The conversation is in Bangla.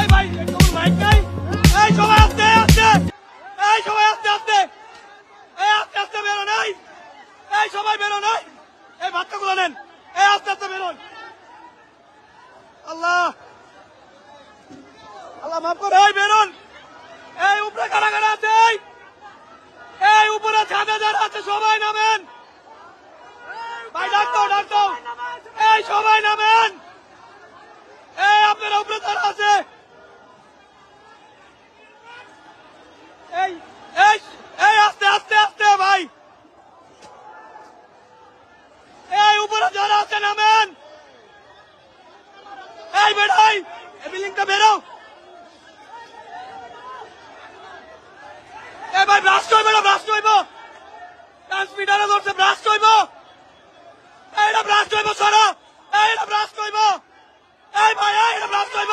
এই ভাই একটু মাইক নাই। এই সবাই আস্তে আস্তে, এই সবাই আস্তে আস্তে, এই আস্তে আস্তে বেরো নাই, এই সবাই বেরো নাই, এই বাচ্চাগুলো নেন, এই আস্তে আস্তে বেরোন। আল্লাহ আল্লাহ মাফ করে, এই বেরোন। এই উপরে কারা কারা আছে, এই উপরে ছাদে যারা আছে সবাই নামেন। ভাই ডাক দাও, ডাক দাও, এই সবাই নামেন। এই আপনারা উপরে যারা আছে, এই এই এই আস্তে আস্তে আস্তে ভাই, এই উপরে যারা আছে নামেন। এই বেরোই, এই বিল্ডিংটা বেরো। এই ভাই ব্রাস্ট হইব না, ব্রাস্ট হইব, ট্রান্সমিটারে ধরছে, ব্রাস্ট হইব, এইটা ব্রাস্ট হইব, সরো, এইটা ব্রাস্ট হইব, এই ভাই এইটা ব্রাস্ট হইব।